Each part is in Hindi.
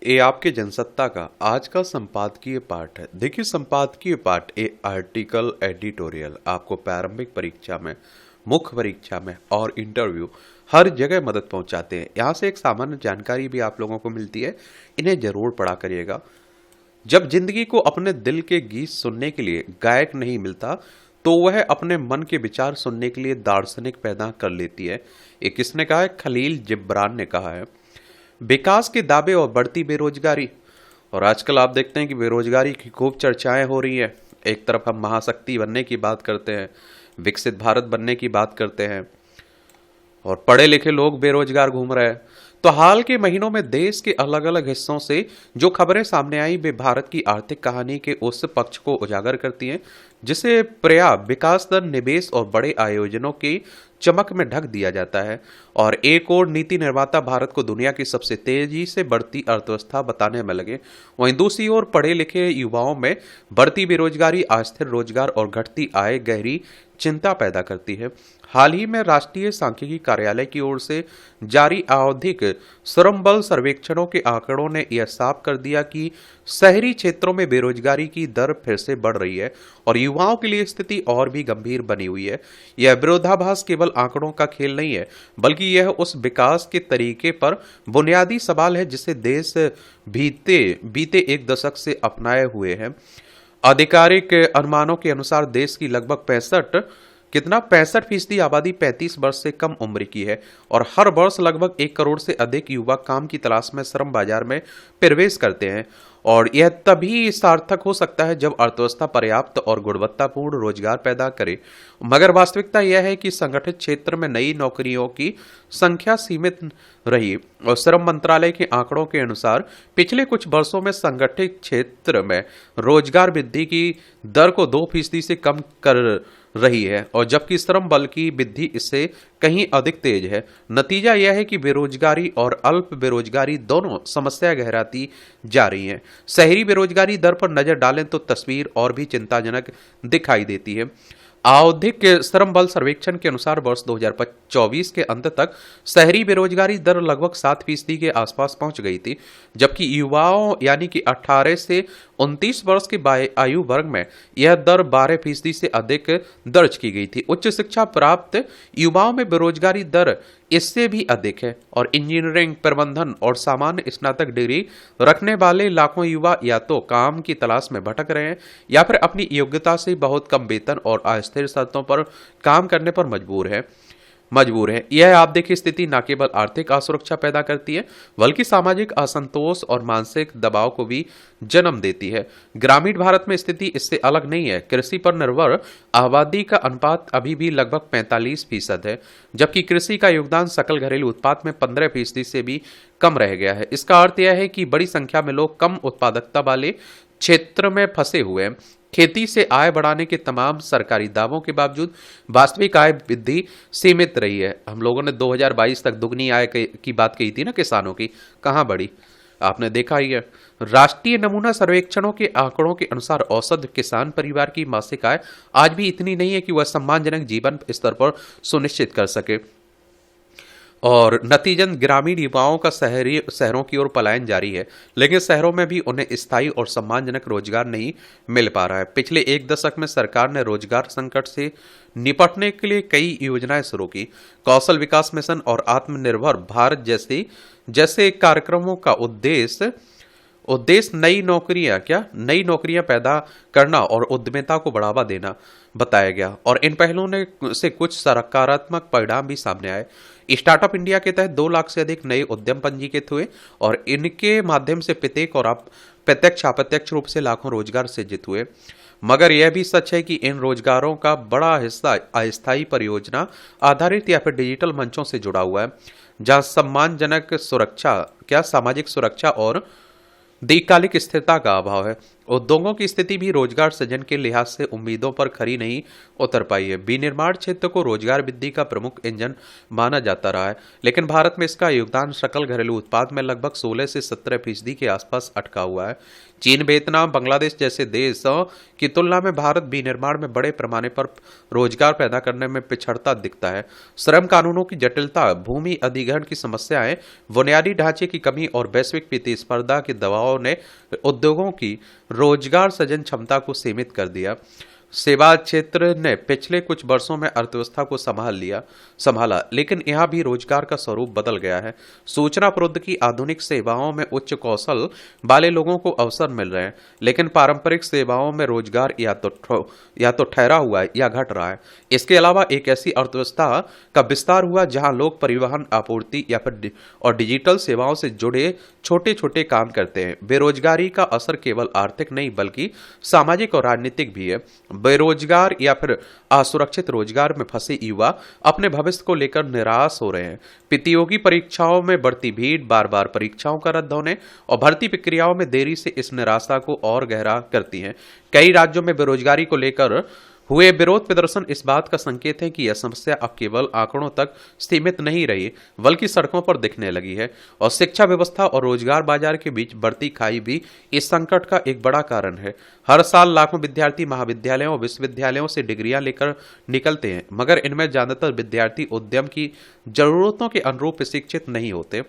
ये आपके जनसत्ता का आज का संपादकीय पाठ है। देखिए, संपादकीय पाठ एक आर्टिकल एडिटोरियल आपको प्रारंभिक परीक्षा में, मुख्य परीक्षा में और इंटरव्यू हर जगह मदद पहुंचाते हैं। यहाँ से एक सामान्य जानकारी भी आप लोगों को मिलती है। इन्हें जरूर पढ़ा करिएगा। जब जिंदगी को अपने दिल के गीत सुनने के लिए गायक नहीं मिलता, तो वह अपने मन के विचार सुनने के लिए दार्शनिक पैदा कर लेती है। ये किसने कहा है? खलील जिब्रान ने कहा है। विकास के दावे और बढ़ती बेरोजगारी। और आजकल आप देखते हैं कि बेरोजगारी की खूब चर्चाएं हो रही है। एक तरफ हम महाशक्ति बनने की बात करते हैं, विकसित भारत बनने की बात करते हैं, और पढ़े लिखे लोग बेरोजगार घूम रहे हैं। तो हाल के महीनों में देश के अलग अलग हिस्सों से जो खबरें सामने आई, वे भारत की आर्थिक कहानी के उस पक्ष को उजागर करती हैं जिसे पर्याप्त विकास दर, निवेश और बड़े आयोजनों की चमक में ढक दिया जाता है। और एक और नीति निर्माता भारत को दुनिया की सबसे तेजी से बढ़ती अर्थव्यवस्था बताने में लगे, वहीं दूसरी ओर पढ़े लिखे युवाओं में बढ़ती बेरोजगारी, अस्थिर रोजगार और घटती आय गहरी चिंता पैदा करती है। हाल ही में राष्ट्रीय सांख्यिकी कार्यालय की ओर से जारी आवधिक श्रम बल सर्वेक्षणों के आंकड़ों ने यह साफ कर दिया कि शहरी क्षेत्रों में बेरोजगारी की दर फिर से बढ़ रही है और युवाओं के लिए स्थिति और भी गंभीर बनी हुई है। यह विरोधाभास केवल आंकड़ों का खेल नहीं है, बल्कि यह उस विकास के तरीके पर बुनियादी सवाल है जिसे देश बीते एक दशक से अपनाए हुए हैं। आधिकारिक अनुमानों के अनुसार देश की लगभग 65% आबादी 35 वर्ष से कम उम्र की है और हर वर्ष लगभग 1 करोड़ से अधिक युवा काम की तलाश में श्रम बाजार में प्रवेश करते हैं। और यह तभी सार्थक हो सकता है जब अर्थव्यवस्था पर्याप्त और गुणवत्तापूर्ण रोजगार पैदा करे। मगर वास्तविकता यह है कि संगठित क्षेत्र में नई नौकरियों की संख्या सीमित रही और श्रम मंत्रालय के आंकड़ों के अनुसार पिछले कुछ वर्षों में संगठित क्षेत्र में रोजगार वृद्धि की दर को 2% से कम कर रही है, और जबकि श्रम बल की वृद्धि इससे कहीं अधिक तेज है। नतीजा यह है कि बेरोजगारी और अल्प बेरोजगारी दोनों समस्या गहराती जा रही हैं। शहरी बेरोजगारी दर पर नजर डालें तो तस्वीर और भी चिंताजनक दिखाई देती है। आवधिक श्रम बल सर्वेक्षण के अनुसार वर्ष 2024 के अंत तक शहरी बेरोजगारी दर लगभग 7% के आसपास पहुंच गई थी, जबकि युवाओं यानी कि 18 से 29 वर्ष के आयु वर्ग में यह दर 12% से अधिक दर्ज की गई थी। उच्च शिक्षा प्राप्त युवाओं में बेरोजगारी दर इससे भी अधिक है और इंजीनियरिंग, प्रबंधन और सामान्य स्नातक डिग्री रखने वाले लाखों युवा या तो काम की तलाश में भटक रहे हैं या फिर अपनी योग्यता से बहुत कम वेतन और अस्थिर शर्तों पर काम करने पर मजबूर है। यह आप देखिए स्थिति न केवल आर्थिक असुरक्षा पैदा करती है, बल्कि सामाजिक असंतोष और मानसिक दबाव को भी जन्म देती है। ग्रामीण भारत में स्थिति इससे अलग नहीं है। कृषि पर निर्भर आबादी का अनुपात अभी भी लगभग 45% है, जबकि कृषि का योगदान सकल घरेलू उत्पाद में 15% से भी कम रह गया है। इसका अर्थ यह है कि बड़ी संख्या में लोग कम उत्पादकता वाले क्षेत्र में फंसे हुए हैं। खेती से आय बढ़ाने के तमाम सरकारी दावों के बावजूद वास्तविक आय वृद्धि सीमित रही है। हम लोगों ने 2022 तक दुगनी आय की बात कही थी ना किसानों की, कहां बढ़ी? आपने देखा ही है। राष्ट्रीय नमूना सर्वेक्षणों के आंकड़ों के अनुसार औसत किसान परिवार की मासिक आय आज भी इतनी नहीं है कि वह सम्मानजनक जीवन स्तर पर सुनिश्चित कर सके, और नतीजन ग्रामीण युवाओं का शहरों की ओर पलायन जारी है, लेकिन शहरों में भी उन्हें स्थायी और सम्मानजनक रोजगार नहीं मिल पा रहा है। पिछले एक दशक में सरकार ने रोजगार संकट से निपटने के लिए कई योजनाएं शुरू की। कौशल विकास मिशन और आत्मनिर्भर भारत जैसे कार्यक्रमों का उद्देश्य नई नौकरियां पैदा करना और उद्यमिता को बढ़ावा देना बताया गया, और इन पहलों ने से कुछ सकारात्मक परिणाम भी सामने आए। स्टार्टअप इंडिया के तहत 2 लाख से अधिक नए उद्यम पंजीकृत हुए और इनके माध्यम से प्रत्यक्ष अप्रत्यक्ष रूप से लाखों रोजगार सृजित हुए। मगर यह भी सच है कि इन रोजगारों का बड़ा हिस्सा अस्थायी परियोजना आधारित या फिर डिजिटल मंचों से जुड़ा हुआ है, जहां सामाजिक सुरक्षा और दीर्घकालिक स्थिरता का अभाव है। उद्योगों की स्थिति भी रोजगार सृजन के लिहाज से उम्मीदों पर खरी नहीं उतर पाई है। विनिर्माण क्षेत्र को रोजगार वृद्धि का प्रमुख इंजन माना जाता रहा है, लेकिन भारत में इसका योगदान सकल घरेलू उत्पाद में लगभग 16 से 17% के आसपास अटका हुआ है। चीन, वियतनाम, बांग्लादेश जैसे देशों की तुलना में भारत विनिर्माण में बड़े पैमाने पर रोजगार पैदा करने में पिछड़ता दिखता है। श्रम कानूनों की जटिलता, भूमि अधिग्रहण की समस्याएं, बुनियादी ढांचे की कमी और वैश्विक प्रतिस्पर्धा के दबाव ने उद्योगों की रोजगार सृजन क्षमता को सीमित कर दिया। सेवा क्षेत्र ने पिछले कुछ वर्षों में अर्थव्यवस्था को संभाला, लेकिन यहाँ भी रोजगार का स्वरूप बदल गया है। सूचना प्रौद्योगिकी आधुनिक सेवाओं में उच्च कौशल वाले लोगों को अवसर मिल रहे हैं, लेकिन पारंपरिक सेवाओं में रोजगार या तो ठहरा हुआ है या घट रहा है। इसके अलावा एक ऐसी अर्थव्यवस्था का विस्तार हुआ जहां लोग परिवहन, आपूर्ति या फिर और डिजिटल सेवाओं से जुड़े छोटे छोटे काम करते हैं। बेरोजगारी का असर केवल आर्थिक नहीं बल्कि सामाजिक और राजनीतिक भी है। बेरोजगार या फिर असुरक्षित रोजगार में फंसे युवा अपने भविष्य को लेकर निराश हो रहे हैं। प्रतियोगी परीक्षाओं में बढ़ती भीड़, बार बार परीक्षाओं का रद्द होने और भर्ती प्रक्रियाओं में देरी से इस निराशा को और गहरा करती हैं। कई राज्यों में बेरोजगारी को लेकर हुए विरोध प्रदर्शन इस बात का संकेत है कि यह समस्या अब केवल आंकड़ों तक सीमित नहीं रही बल्कि सड़कों पर दिखने लगी है। और शिक्षा व्यवस्था और रोजगार बाजार के बीच बढ़ती खाई भी इस संकट का एक बड़ा कारण है। हर साल लाखों विद्यार्थी महाविद्यालयों और विश्वविद्यालयों से डिग्रियां लेकर निकलते हैं, मगर इनमें ज्यादातर विद्यार्थी उद्यम की जरूरतों के अनुरूप प्रशिक्षित नहीं होते।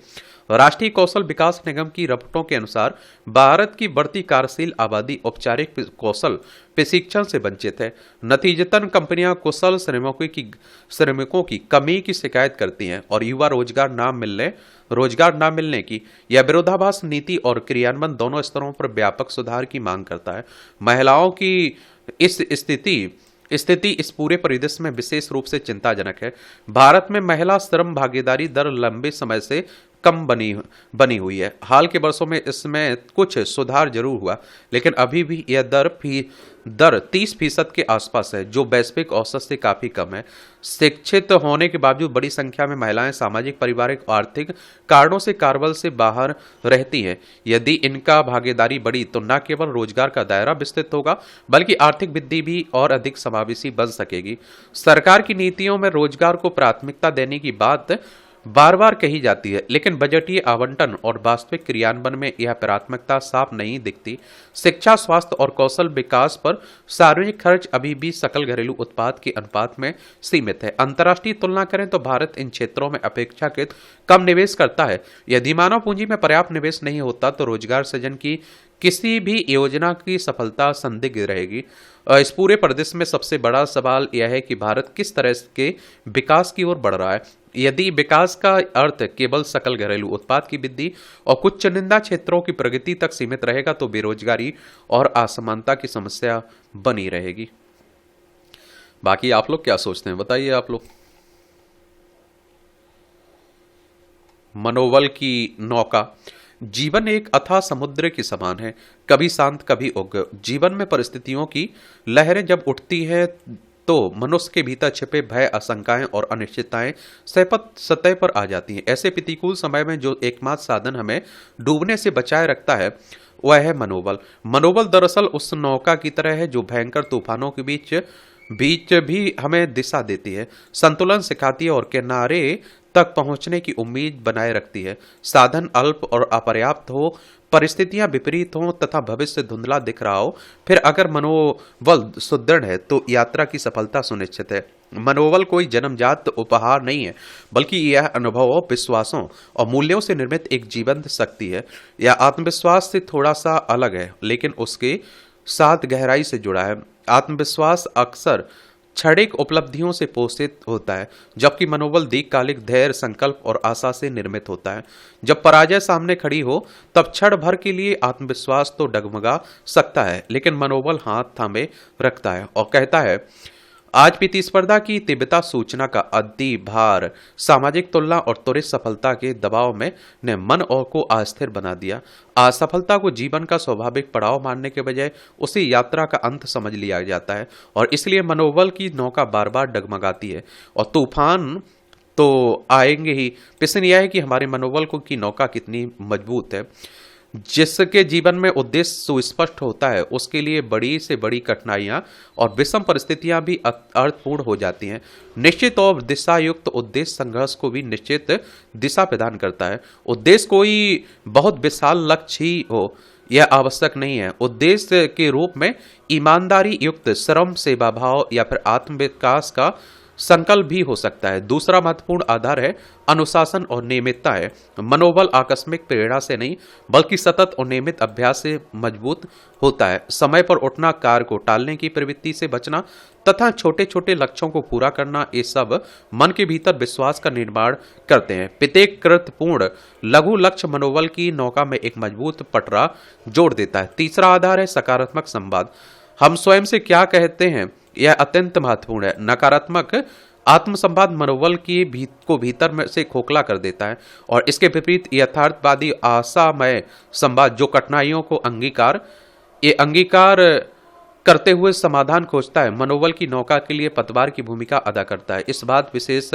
राष्ट्रीय कौशल विकास निगम की रिपोर्टों के अनुसार भारत की बढ़ती कार्यशील आबादी औपचारिक कौशल प्रशिक्षण से वंचित है। नतीजतन कंपनियां कुशल श्रमिकों की कमी की शिकायत करती हैं और युवा रोजगार न मिलने की यह विरोधाभास नीति और क्रियान्वयन दोनों स्तरों पर व्यापक सुधार की मांग करता है। महिलाओं की इस स्थिति इस पूरे परिदृश्य में विशेष रूप से चिंताजनक है। भारत में महिला श्रम भागीदारी दर लंबे समय से कम बनी हुई है। हाल के वर्षों में इसमें कुछ सुधार जरूर हुआ, लेकिन अभी भी यह दर 30% के आसपास है, जो वैश्विक औसत से काफी कम है। शिक्षित होने के बावजूद बड़ी संख्या में महिलाएं सामाजिक, पारिवारिक और आर्थिक कारणों से कार्यबल से बाहर रहती हैं। यदि इनका भागीदारी बढ़ी तो न केवल रोजगार का दायरा विस्तृत होगा बल्कि आर्थिक वृद्धि भी और अधिक समावेशी बन सकेगी। सरकार की नीतियों में रोजगार को प्राथमिकता देने की बात बार बार कही जाती है, लेकिन बजटीय आवंटन और वास्तविक क्रियान्वयन में यह प्राथमिकता साफ नहीं दिखती। शिक्षा, स्वास्थ्य और कौशल विकास पर सार्वजनिक खर्च अभी भी सकल घरेलू उत्पाद के अनुपात में सीमित है। अंतर्राष्ट्रीय तुलना करें तो भारत इन क्षेत्रों में अपेक्षाकृत कम निवेश करता है। यदि मानव पूंजी में पर्याप्त निवेश नहीं होता तो रोजगार सृजन की किसी भी योजना की सफलता संदिग्ध रहेगी। इस पूरे परिदृश्य में सबसे बड़ा सवाल यह है कि भारत किस तरह के विकास की ओर बढ़ रहा है। यदि विकास का अर्थ केवल सकल घरेलू उत्पाद की वृद्धि और कुछ चुनिंदा क्षेत्रों की प्रगति तक सीमित रहेगा तो बेरोजगारी और असमानता की समस्या बनी रहेगी। बाकी आप लोग क्या सोचते हैं, बताइए आप लोग। मनोबल की नौका। जीवन एक अथाह समुद्र के समान है, कभी शांत कभी उग्र। जीवन में परिस्थितियों की लहरें जब उठती हैं तो मनुष्य के भीतर छिपे भय, आशंकाएं और अनिश्चितताएं सतह पर आ जाती हैं। ऐसे प्रतिकूल समय में जो एकमात्र साधन हमें डूबने से बचाए रखता है वह है मनोबल। मनोबल दरअसल उस नौका की तरह है जो भयंकर तूफानों के बीच भी हमें दिशा देती है, संतुलन सिखाती है और किनारे तक पहुंचने की उम्मीद बनाए रखती है। साधन अल्प और अपर्याप्त हो, परिस्थितियां विपरीत हों तथा भविष्य धुंधला दिख रहा हो, फिर अगर मनोबल सुदृढ़ है तो यात्रा की सफलता सुनिश्चित है। मनोबल कोई जन्मजात उपहार नहीं है, बल्कि यह अनुभवों, विश्वासों और मूल्यों से निर्मित एक जीवंत शक्ति है। यह आत्मविश्वास से थोड़ा सा अलग है, लेकिन उसके साथ गहराई से जुड़ा है। आत्मविश्वास अक्सर क्षणिक उपलब्धियों से पोषित होता है, जबकि मनोबल दीर्घकालिक धैर्य, संकल्प और आशा से निर्मित होता है। जब पराजय सामने खड़ी हो तब क्षण भर के लिए आत्मविश्वास तो डगमगा सकता है, लेकिन मनोबल हाथ थामे रखता है और कहता है आज प्रतिस्पर्धा की तीव्रता, सूचना का अति भार, सामाजिक तुलना और त्वरित सफलता के दबाव में ने मन और को अस्थिर बना दिया। असफलता को जीवन का स्वाभाविक पड़ाव मानने के बजाय उसे यात्रा का अंत समझ लिया जाता है और इसलिए मनोबल की नौका बार बार डगमगाती है और तूफान तो आएंगे ही। प्रश्न यह है कि हमारे मनोबल की नौका कितनी मजबूत है। जिसके जीवन में उद्देश्य सुस्पष्ट होता है, उसके लिए बड़ी से बड़ी कठिनाइयां और विषम परिस्थितियां भी अर्थपूर्ण हो जाती हैं। निश्चित और दिशा युक्त उद्देश्य संघर्ष को भी निश्चित दिशा प्रदान करता है। उद्देश्य कोई बहुत विशाल लक्ष्य ही हो, यह आवश्यक नहीं है। उद्देश्य के रूप में ईमानदारी युक्त श्रम, सेवा भाव या फिर आत्मविकास का संकल्प भी हो सकता है। दूसरा महत्वपूर्ण आधार है अनुशासन और नियमितता है। मनोबल आकस्मिक प्रेरणा से नहीं बल्कि सतत और नियमित अभ्यास से मजबूत होता है। समय पर उठना, कार्य को टालने की प्रवृत्ति से बचना तथा छोटे छोटे लक्ष्यों को पूरा करना, ये सब मन के भीतर विश्वास का निर्माण करते हैं। प्रत्येक पूर्ण लघु लक्ष्य मनोबल की नौका में एक मजबूत पटरा जोड़ देता है। तीसरा आधार है सकारात्मक संवाद। हम स्वयं से क्या कहते हैं, यह अत्यंत महत्वपूर्ण है। नकारात्मक आत्मसंवाद मनोबल को भीतर में से खोखला कर देता है और इसके विपरीत यथार्थवादी आशामय संवाद जो कठिनाइयों को अंगीकार करते हुए समाधान खोजता है, मनोबल की नौका के लिए पतवार की भूमिका अदा करता है। इस बात विशेष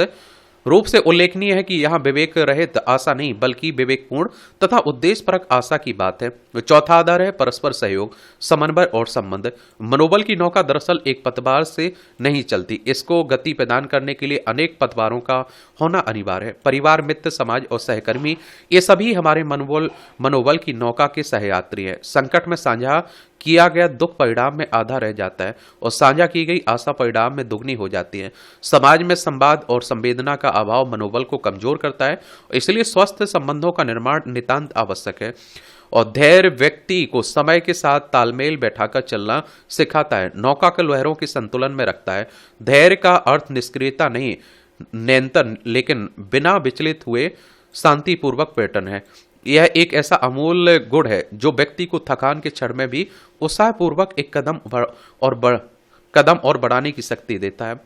रूप से उल्लेखनीय है कि यहाँ विवेक रहित आशा नहीं बल्कि विवेकपूर्ण तथा उद्देश्यपरक आशा की बात है। चौथा आधार है परस्पर सहयोग, समन्वय और संबंध। मनोबल की नौका दरअसल एक पतवार से नहीं चलती, इसको गति प्रदान करने के लिए अनेक पतवारों का होना अनिवार्य है। परिवार, मित्र, समाज और सहकर्मी, ये सभी हमारे मनोबल की नौका के सहयात्री है। संकट में साझा किया गया दुख परिणाम में आधा रह जाता है और साझा की गई आशा परिणाम में दुगनी हो जाती है। समाज में संवाद और संवेदना का अभाव मनोबल को कमजोर करता है, इसलिए स्वस्थ संबंधों का निर्माण नितांत आवश्यक है। और धैर्य व्यक्ति को समय के साथ तालमेल बैठाकर चलना सिखाता है, नौका के लहरों के संतुलन में रखता है। धैर्य का अर्थ निष्क्रियता नहीं, नियंत्रण, लेकिन बिना विचलित हुए शांतिपूर्वक पैटर्न है। यह एक ऐसा अमूल्य गुण है जो व्यक्ति को थकान के क्षण में भी उत्साहपूर्वक एक कदम और बढ़ाने की शक्ति देता है।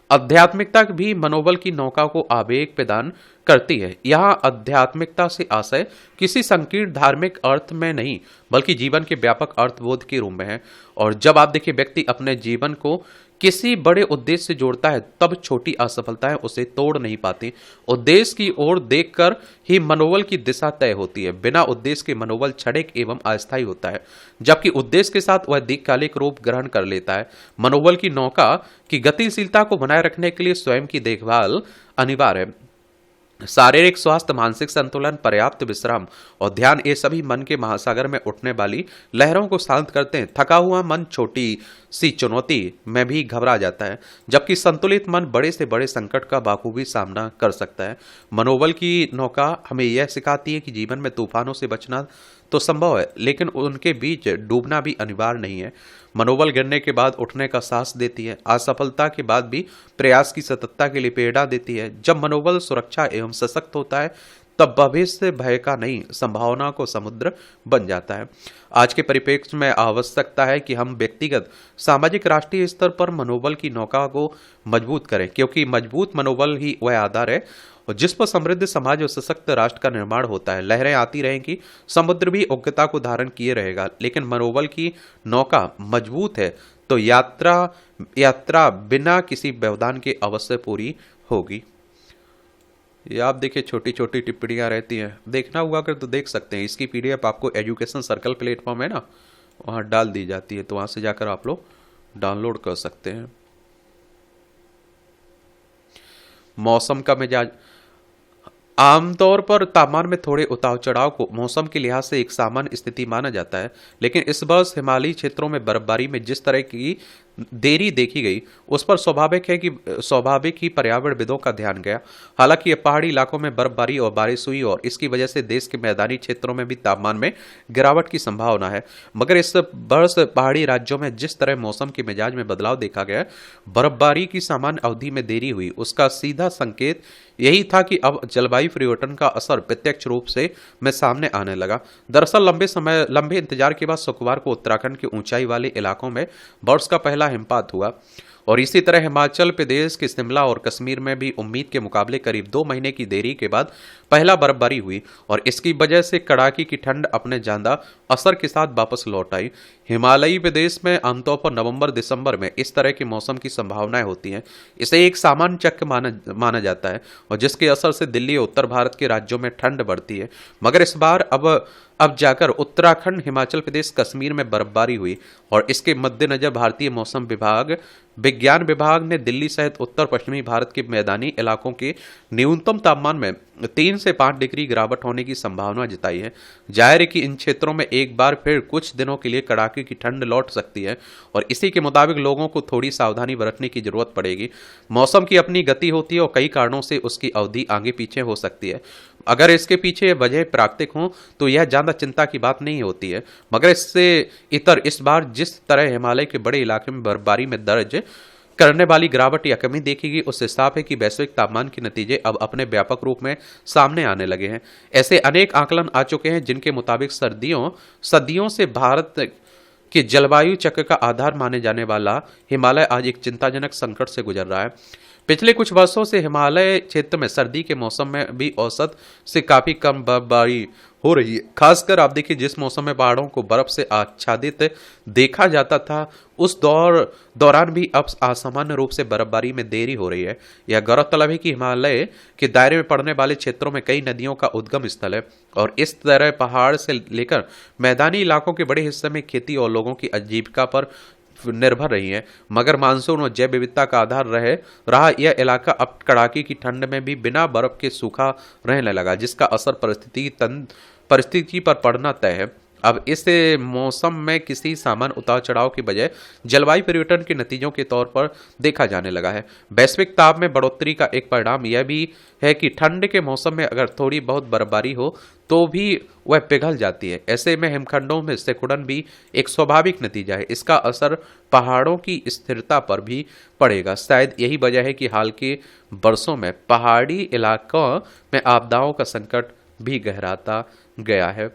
आध्यात्मिकता भी मनोबल की नौका को आवेग प्रदान करती है। यहाँ आध्यात्मिकता से आशय किसी संकीर्ण धार्मिक अर्थ में नहीं बल्कि जीवन के व्यापक अर्थबोध के रूप में है। और जब आप देखिए व्यक्ति अपने जीवन को किसी बड़े उद्देश्य से जोड़ता है तब छोटी असफलताएं उसे तोड़ नहीं पाती। उद्देश्य की ओर देखकर ही मनोबल की दिशा तय होती है। बिना उद्देश्य के मनोबल क्षणिक एवं अस्थायी होता है, जबकि उद्देश्य के साथ वह दीर्घकालिक रूप ग्रहण कर लेता है। मनोबल की नौका की गतिशीलता को बनाए रखने के लिए स्वयं की देखभाल अनिवार्य है। शारीरिक स्वास्थ्य, मानसिक संतुलन, पर्याप्त विश्राम और ध्यान, ये सभी मन के महासागर में उठने वाली लहरों को शांत करते हैं। थका हुआ मन छोटी सी चुनौती में भी घबरा जाता है, जबकि संतुलित मन बड़े से बड़े संकट का बाखूबी सामना कर सकता है। मनोबल की नौका हमें यह सिखाती है कि जीवन में तूफानों से बचना तो संभव है, लेकिन उनके बीच डूबना भी अनिवार्य नहीं है। मनोबल गिरने के बाद उठने का साहस देती है, असफलता के बाद भी प्रयास की सततता के लिए प्रेरणा देती है। जब मनोबल सुरक्षा एवं सशक्त होता है तब भविष्य भय का नहीं, संभावना को समुद्र बन जाता है। आज के परिप्रेक्ष्य में आवश्यकता है कि हम व्यक्तिगत, सामाजिक, राष्ट्रीय स्तर पर मनोबल की नौका को मजबूत करें, क्योंकि मजबूत मनोबल ही वह आधार है और जिस पर समृद्ध समाज और सशक्त राष्ट्र का निर्माण होता है। लहरें आती रहेंगी, समुद्र भी उग्रता को धारण किए रहेगा, लेकिन मनोबल की नौका मजबूत है तो यात्रा बिना किसी व्यवधान के अवश्य पूरी होगी। ये आप देखिए छोटी छोटी टिप्पणियां रहती हैं, देखना हुआ अगर तो देख सकते हैं। इसकी पीडीएफ आपको एजुकेशन सर्कल प्लेटफॉर्म है ना, वहाँ डाल दी जाती है, तो वहाँ से जाकर आप लोग डाउनलोड कर सकते हैं। मौसम का मिजाज, आमतौर पर तापमान में थोड़े उतार चढ़ाव को मौसम के लिहाज से एक सामान्य स्थिति माना जाता है, लेकिन इस वर्ष हिमालयी क्षेत्रों में बर्फबारी में जिस तरह की देरी देखी गई उस पर स्वाभाविक ही पर्यावरणविदों का ध्यान गया। हालांकि ये पहाड़ी इलाकों में बर्फबारी और बारिश हुई और इसकी वजह से देश के मैदानी क्षेत्रों में भी तापमान में गिरावट की संभावना है, मगर इस वर्ष पहाड़ी राज्यों में जिस तरह मौसम के मिजाज में बदलाव देखा गया, बर्फबारी की सामान्य अवधि में देरी हुई, उसका सीधा संकेत यही था कि अब जलवायु परिवर्तन का असर प्रत्यक्ष रूप से में सामने आने लगा। दरअसल लंबे इंतजार के बाद शुक्रवार को उत्तराखंड के ऊंचाई वाले इलाकों में वर्ष का पहला हिमपात हुआ। और इसी तरह हिमाचल प्रदेश के शिमला और कश्मीर में भी उम्मीद के मुकाबले करीब 2 महीने की देरी के बाद पहला बर्फबारी हुई और इसकी वजह से कड़ाके की ठंड अपने ज्यादा असर के साथ वापस लौट आई। हिमालयी प्रदेश में आमतौर पर नवंबर दिसंबर में इस तरह के मौसम की संभावनाएं होती हैं। इसे एक सामान्य चक्र माना जाता है और जिसके असर से दिल्ली और उत्तर भारत के राज्यों में ठंड बढ़ती है। मगर इस बार अब जाकर उत्तराखंड, हिमाचल प्रदेश, कश्मीर में बर्फबारी हुई और इसके मद्देनजर भारतीय मौसम विज्ञान विभाग ने दिल्ली सहित उत्तर पश्चिमी भारत के मैदानी इलाकों के न्यूनतम तापमान में 3 से 5 डिग्री गिरावट होने की संभावना जताई है। जाहिर है कि इन क्षेत्रों में एक बार फिर कुछ दिनों के लिए कड़ाके की ठंड लौट सकती है और इसी के मुताबिक लोगों को थोड़ी सावधानी बरतने की जरूरत पड़ेगी। मौसम की अपनी गति होती है और कई कारणों से उसकी अवधि आगे पीछे हो सकती है। अगर इसके पीछे वजह प्राकृतिक हो तो यह ज्यादा चिंता की बात नहीं होती है, मगर इससे इतर इस बार जिस तरह हिमालय के बड़े इलाके में बर्फबारी में दर्ज करने वाली गिरावट या कमी देखी उससे साफ है कि वैश्विक तापमान के नतीजे अब अपने व्यापक रूप में सामने आने लगे हैं। ऐसे अनेक आकलन आ चुके हैं जिनके मुताबिक सदियों से भारत के जलवायु चक्र का आधार माने जाने वाला हिमालय आज एक चिंताजनक संकट से गुजर रहा है। पिछले कुछ वर्षों से हिमालय क्षेत्र में सर्दी के मौसम में भी औसत से काफी कम बर्फबारी हो रही है। खासकर आप देखिए, जिस मौसम में पहाड़ों को बर्फ से आच्छादित देखा जाता था उस दौरान भी अब असामान्य रूप से बर्फबारी में देरी हो रही है। यह गौरतलब है कि हिमालय के दायरे में पड़ने वाले क्षेत्रों में कई नदियों का उद्गम स्थल है और इस तरह पहाड़ से लेकर मैदानी इलाकों के बड़े हिस्से में खेती और लोगों की आजीविका पर निर्भर रही है। मगर मानसून और जैव विविधता का आधार रहा यह इलाका अब कड़ाके की ठंड में भी बिना बर्फ के सूखा रहने लगा, जिसका असर परिस्थिति पर पड़ना तय है। अब इस मौसम में किसी सामान्य उतार चढ़ाव की बजाय जलवायु परिवर्तन के नतीजों के तौर पर देखा जाने लगा है। वैश्विक ताप में बढ़ोतरी का एक परिणाम यह भी है कि ठंड के मौसम में अगर थोड़ी बहुत बर्फबारी हो तो भी वह पिघल जाती है। ऐसे में हिमखंडों में सिकुड़न भी एक स्वाभाविक नतीजा है। इसका असर पहाड़ों की स्थिरता पर भी पड़ेगा। शायद यही वजह है कि हाल के वर्षों में पहाड़ी इलाकों में आपदाओं का संकट भी गहराता गया है।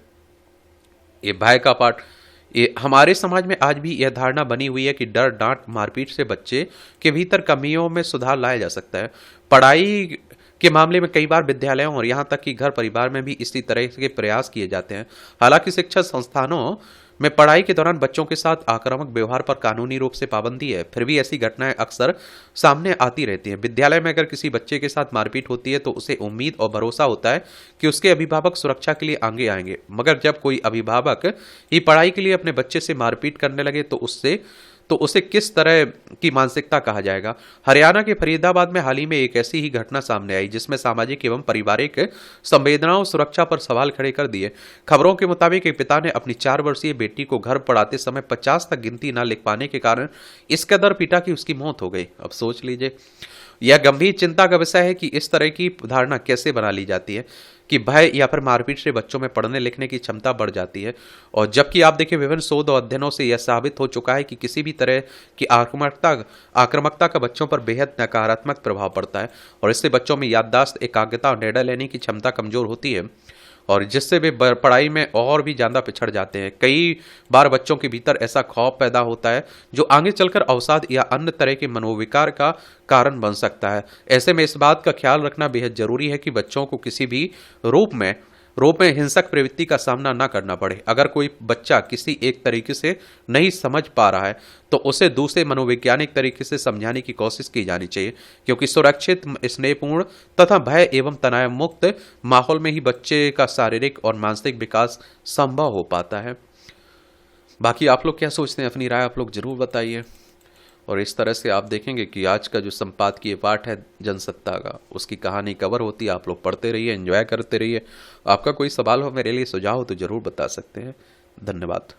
ये भय का पाठ, ये हमारे समाज में आज भी यह धारणा बनी हुई है कि डर, डांट, मारपीट से बच्चे के भीतर कमियों में सुधार लाया जा सकता है। पढ़ाई के मामले में कई बार विद्यालयों और यहाँ तक कि घर परिवार में भी इसी तरह के प्रयास किए जाते हैं। हालांकि शिक्षा संस्थानों में पढ़ाई के दौरान बच्चों के साथ आक्रामक व्यवहार पर कानूनी रूप से पाबंदी है, फिर भी ऐसी घटनाएं अक्सर सामने आती रहती हैं। विद्यालय में अगर किसी बच्चे के साथ मारपीट होती है तो उसे उम्मीद और भरोसा होता है कि उसके अभिभावक सुरक्षा के लिए आगे आएंगे, मगर जब कोई अभिभावक ही पढ़ाई के लिए अपने बच्चे से मारपीट करने लगे तो उसे किस तरह की मानसिकता कहा जाएगा। हरियाणा के फरीदाबाद में हाल ही में एक ऐसी ही घटना सामने आई जिसमें सामाजिक एवं पारिवारिक संवेदनाओं सुरक्षा पर सवाल खड़े कर दिए। खबरों के मुताबिक एक पिता ने अपनी 4 वर्षीय बेटी को घर पढ़ाते समय 50 तक गिनती न लिख पाने के कारण इस कदर पीटा कि उसकी मौत हो गई। अब सोच लीजिए, यह गंभीर चिंता का विषय है कि इस तरह की धारणा कैसे बना ली जाती है कि भय या फिर मारपीट से बच्चों में पढ़ने लिखने की क्षमता बढ़ जाती है। और जबकि आप देखिए, विभिन्न शोध और अध्ययनों से यह साबित हो चुका है कि किसी भी तरह की आक्रामकता का बच्चों पर बेहद नकारात्मक प्रभाव पड़ता है और इससे बच्चों में याददाश्त, एकाग्रता और निर्णय लेने की क्षमता कमजोर होती है और जिससे वे पढ़ाई में और भी ज्यादा पिछड़ जाते हैं। कई बार बच्चों के भीतर ऐसा खौफ पैदा होता है जो आगे चलकर अवसाद या अन्य तरह के मनोविकार का कारण बन सकता है। ऐसे में इस बात का ख्याल रखना बेहद जरूरी है कि बच्चों को किसी भी रूप में हिंसक प्रवृत्ति का सामना न करना पड़े। अगर कोई बच्चा किसी एक तरीके से नहीं समझ पा रहा है तो उसे दूसरे मनोवैज्ञानिक तरीके से समझाने की कोशिश की जानी चाहिए, क्योंकि सुरक्षित, स्नेहपूर्ण तथा भय एवं तनाव मुक्त माहौल में ही बच्चे का शारीरिक और मानसिक विकास संभव हो पाता है। बाकी आप लोग क्या सोचते हैं, अपनी राय आप लोग जरूर बताइए। और इस तरह से आप देखेंगे कि आज का जो संपादकीय पाठ है जनसत्ता का, उसकी कहानी कवर होती है। आप लोग पढ़ते रहिए, एंजॉय करते रहिए। आपका कोई सवाल हो, मेरे लिए सुझाव हो तो जरूर बता सकते हैं। धन्यवाद।